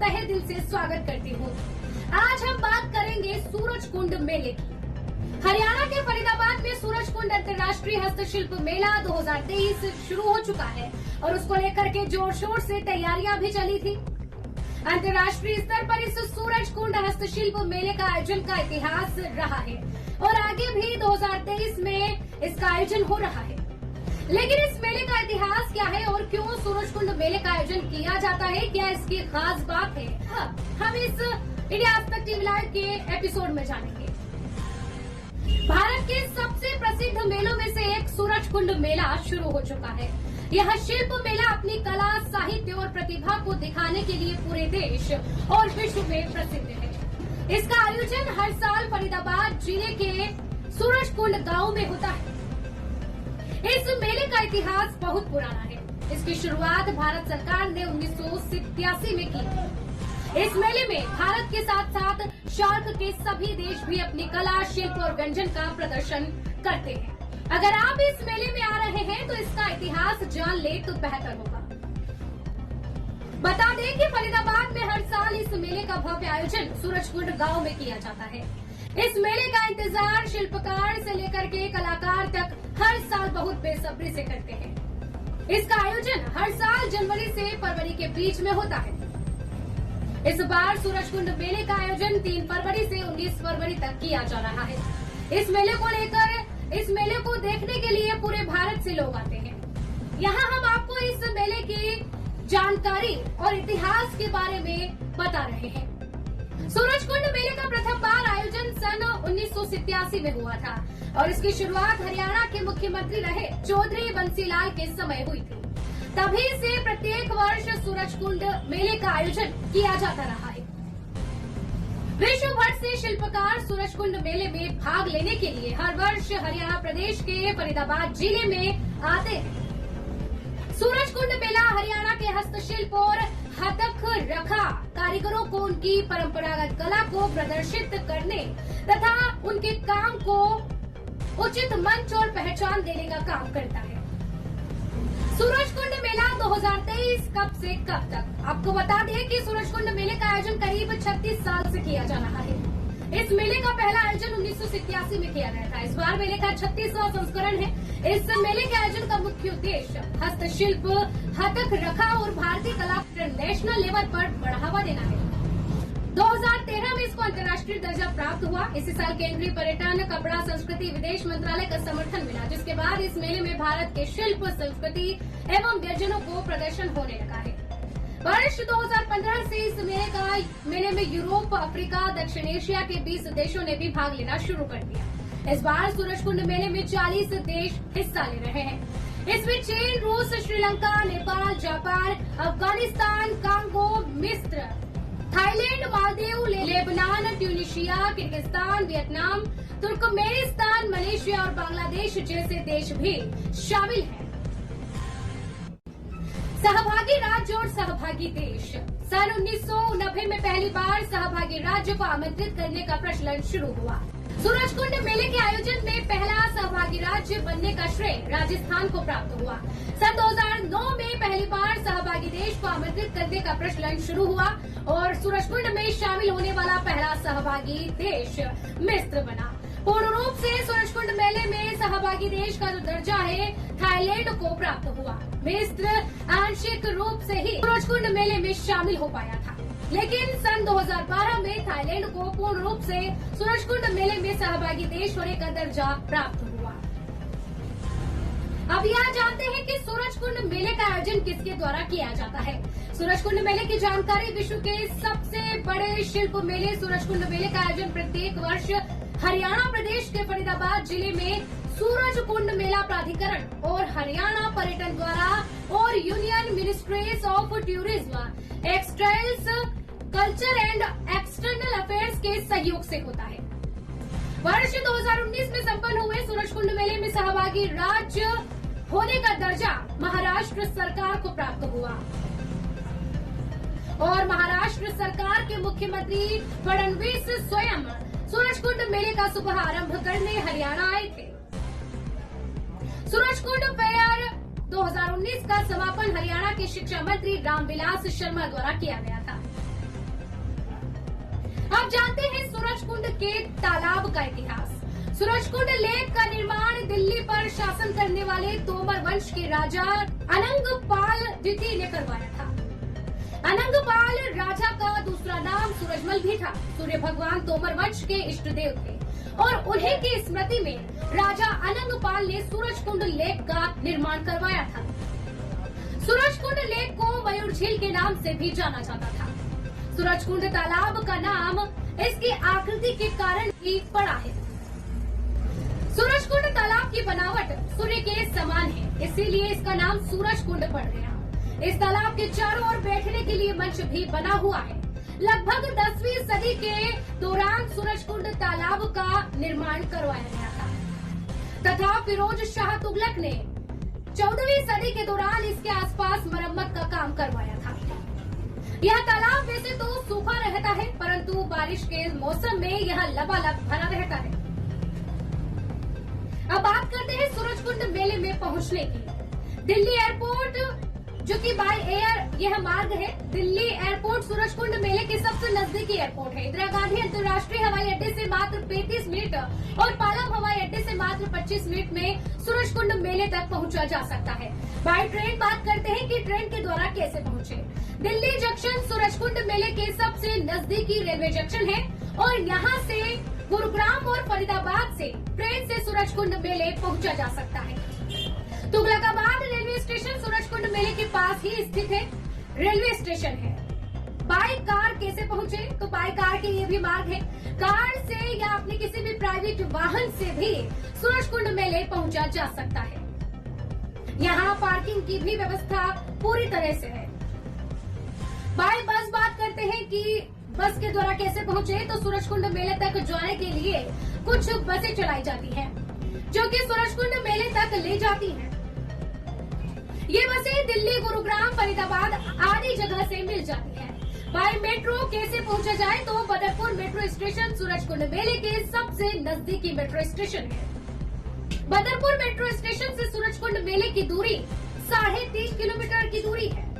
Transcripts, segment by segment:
तहे दिल से स्वागत करती हूँ। आज हम बात करेंगे सूरजकुंड मेले की। हरियाणा के फरीदाबाद में सूरजकुंड अंतर्राष्ट्रीय हस्तशिल्प मेला 2023 शुरू हो चुका है और उसको लेकर के जोर शोर से तैयारियां भी चली थी। अंतर्राष्ट्रीय स्तर पर इस सूरजकुंड हस्तशिल्प मेले का आयोजन का इतिहास रहा है और आगे भी 2023 में इसका आयोजन हो रहा है। लेकिन इस मेले का इतिहास क्या है और क्यों सूरजकुंड मेले का आयोजन किया जाता है, क्या इसकी खास बात है, हम इस इंडिया आज तक टीवी लाइव के एपिसोड में जानेंगे। भारत के सबसे प्रसिद्ध मेलों में से एक सूरजकुंड मेला शुरू हो चुका है। यह शिल्प मेला अपनी कला, साहित्य और प्रतिभा को दिखाने के लिए पूरे देश और विश्व में प्रसिद्ध है। इसका आयोजन हर साल फरीदाबाद जिले के सूरजकुंड गांव में होता है। इस मेले का इतिहास बहुत पुराना है। इसकी शुरुआत भारत सरकार ने 1987 में की। इस मेले में भारत के साथ साथ सार्क के सभी देश भी अपनी कला, शिल्प और व्यंजन का प्रदर्शन करते हैं। अगर आप इस मेले में आ रहे हैं तो इसका इतिहास जान ले तो बेहतर होगा। बता दें कि फरीदाबाद में हर साल इस मेले का भव्य आयोजन सूरजकुंड गांव में किया जाता है। इस मेले का इंतजार शिल्पकार से लेकर के कलाकार तक हर साल बहुत बेसब्री से करते हैं। इसका आयोजन हर साल जनवरी से फरवरी के बीच में होता है। इस बार सूरजकुंड मेले का आयोजन 3 फरवरी से 19 फरवरी तक किया जा रहा है। इस मेले को देखने के लिए पूरे भारत से लोग आते हैं। यहाँ हम आपको इस मेले की जानकारी और इतिहास के बारे में बता रहे हैं। सूरजकुंड मेले का प्रथम बार आयोजन सन 1987 में हुआ था और इसकी शुरुआत हरियाणा के मुख्यमंत्री रहे चौधरी बंसीलाल के समय हुई थी। तभी से प्रत्येक वर्ष सूरजकुंड मेले का आयोजन किया जाता रहा है। विश्व भर से शिल्पकार सूरजकुंड मेले में भाग लेने के लिए हर वर्ष हरियाणा प्रदेश के फरीदाबाद जिले में आते हैं। सूरजकुंड मेला हरियाणा के हस्तशिल्प और हथक रखा कारीगरों को उनकी परंपरागत कला को प्रदर्शित करने तथा उनके काम को उचित मंच और पहचान देने का काम करता है। सूरजकुंड मेला 2023 कब से कब तक? आपको बता दें कि सूरजकुंड मेले का आयोजन करीब 36 साल से किया जा रहा है। इस मेले का पहला आयोजन 1987 में किया गया था। इस बार मेले का 36वां संस्करण है। इस मेले के आयोजन का मुख्य उद्देश्य हस्तशिल्प, हथक रखा और भारतीय कला इंटरनेशनल लेवल पर बढ़ावा देना है। 2013 में इसको अंतर्राष्ट्रीय दर्जा प्राप्त हुआ। इसी साल केंद्रीय पर्यटन, कपड़ा, संस्कृति, विदेश मंत्रालय का समर्थन मिला, जिसके बाद इस मेले में भारत के शिल्प, संस्कृति एवं व्यंजनों को प्रदर्शन होने लगा है। वर्ष 2015 से इस मेले में यूरोप, अफ्रीका, दक्षिण एशिया के 20 देशों ने भी भाग लेना शुरू कर दिया। इस बार सूरजकुंड मेले में 40 देश हिस्सा ले रहे हैं। इसमें चीन, रूस, श्रीलंका, नेपाल, जापान, अफगानिस्तान, कांगो, मिस्र, Thailand, Maldives, Lebanon, Tunisia, Kyrgyzstan, Vietnam, Turkmenistan, Malaysia और बांग्लादेश जैसे देश भी शामिल हैं। सहभागी राज्य और सहभागी देश। सन 1990 में पहली बार सहभागी राज्य को आमंत्रित करने का प्रचलन शुरू हुआ। सूरजकुंड मेले के आयोजन में पहला सहभागी राज्य बनने का श्रेय राजस्थान को प्राप्त हुआ। सन 2009 में पहली बार सहभागी देश को आमंत्रित करने का प्रचलन शुरू हुआ और सूरजकुंड में शामिल होने वाला पहला सहभागी देश मिस्र बना। पूर्ण रूप से सूरजकुंड मेले में सहभागी देश का जो दर्जा है थाईलैंड को प्राप्त हुआ। मिस्र आंशिक रूप से ही सूरजकुंड मेले में शामिल हो पाया था, लेकिन सन 2012 में थाईलैंड को पूर्ण रूप से सूरजकुंड मेले में सहभागी देश होने का दर्जा प्राप्त हुआ। अब यहाँ जानते हैं कि सूरजकुंड मेले का आयोजन किसके द्वारा किया जाता है। सूरजकुंड मेले की जानकारी। विश्व के सबसे बड़े शिल्प मेले सूरजकुंड मेले का आयोजन प्रत्येक वर्ष हरियाणा प्रदेश के फरीदाबाद जिले में सूरजकुंड मेला प्राधिकरण और हरियाणा पर्यटन द्वारा और union ministries of tourism, textiles, culture and external affairs के सहयोग से होता है। वर्ष 2019 में संपन्न हुए सूरजकुंड मेले में सहभागी राज्य होने का दर्जा महाराष्ट्र सरकार को प्राप्त हुआ और महाराष्ट्र सरकार के मुख्यमंत्री फडणवीस स्वयं सूरजकुंड मेले का शुभारंभ करने हरियाणा आए थे। सूरजकुंड फेयर 2019 का समापन हरियाणा के शिक्षा मंत्री रामविलास शर्मा द्वारा किया गया था। अब जानते हैं सूरजकुंड के तालाब का इतिहास। सूरजकुंड लेक का निर्माण दिल्ली पर शासन करने वाले तोमर वंश के राजा अनंगपाल द्वितीय ने करवाया था। अनंगपाल राजा का दूसरा नाम सूरजमल भी था। सूर्य भगवान तोमर वंश के इष्ट देव थे और उन्हीं की स्मृति में राजा अनंगपाल ने सूरजकुंड लेक का निर्माण करवाया था। सूरजकुंड लेक को मयूर झील के नाम से भी जाना जाता था। सूरजकुंड तालाब का नाम इसकी आकृति के कारण ही पड़ा है। सूरजकुंड तालाब की बनावट सूर्य के समान है, इसीलिए इसका नाम सूरजकुंड पड़ गया। इस तालाब के चारों ओर बैठने के लिए मंच भी बना हुआ है। लगभग 10वीं सदी के दौरान सूरजकुंड तालाब का निर्माण करवाया गया था तथा फिरोज शाह तुगलक ने 14वीं सदी के दौरान इसके आसपास मरम्मत का काम करवाया था। यह तालाब वैसे तो सूखा रहता है, परंतु बारिश के मौसम में यह लबालब भरा रहता है। अब बात करते हैं सूरजकुंड मेले में पहुंचने की। दिल्ली एयरपोर्ट जो कि बाय एयर यह मार्ग है। दिल्ली एयरपोर्ट सूरजकुंड मेले के सबसे नजदीकी एयरपोर्ट है। इंदिरा गांधी अंतर्राष्ट्रीय हवाई अड्डे से मात्र 35 मिनट और पालम हवाई अड्डे से मात्र 25 मिनट में सूरजकुंड मेले तक पहुंचा जा सकता है। बाय ट्रेन बात करते हैं कि ट्रेन के द्वारा कैसे पहुंचे। दिल्ली जंक्शन सूरजकुंड मेले के सबसे नजदीकी रेलवे जंक्शन है और यहाँ से गुरुग्राम और फरीदाबाद से ट्रेन से सूरजकुंड मेले पहुंचा जा सकता है। तुगलकाबाद रेलवे स्टेशन सूरजकुंड मेले के पास ही स्थित है रेलवे स्टेशन है। बाय कार कैसे पहुंचे, तो बाय कार के लिए भी मार्ग है। कार से या अपने किसी भी प्राइवेट वाहन से भी सूरजकुंड मेले पहुंचा जा सकता है। यहाँ पार्किंग की भी व्यवस्था पूरी तरह से है। बाय बस बात करते हैं कि बस के द्वारा कैसे पहुंचे, तो सूरजकुंड मेले तक जाने के लिए कुछ बसें चलाई जाती हैं, जो कि सूरजकुंड मेले तक ले जाती हैं। ये बसें दिल्ली, गुरुग्राम, फरीदाबाद आदि जगह से मिल जाती हैं। बाय मेट्रो कैसे पहुंचा जाए, तो बदरपुर मेट्रो स्टेशन सूरजकुंड मेले के सबसे नजदीकी मेट्रो स्टेशन है। बदरपुर मेट्रो स्टेशन से सूरजकुंड मेले की दूरी 30.5 किलोमीटर की दूरी है।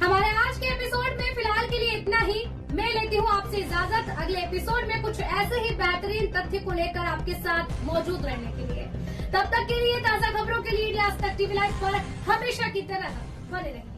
हमारे आज के एपिसोड में फिलहाल के लिए इतना ही। मैं लेती हूँ आपसे इजाजत। अगले एपिसोड में कुछ ऐसे ही बेहतरीन तथ्य को लेकर आपके साथ मौजूद रहने के लिए। तब तक के लिए ताजा खबरों के लिए इंडिया आज तक टीवी लाइव पर हमेशा की तरह बने रहें।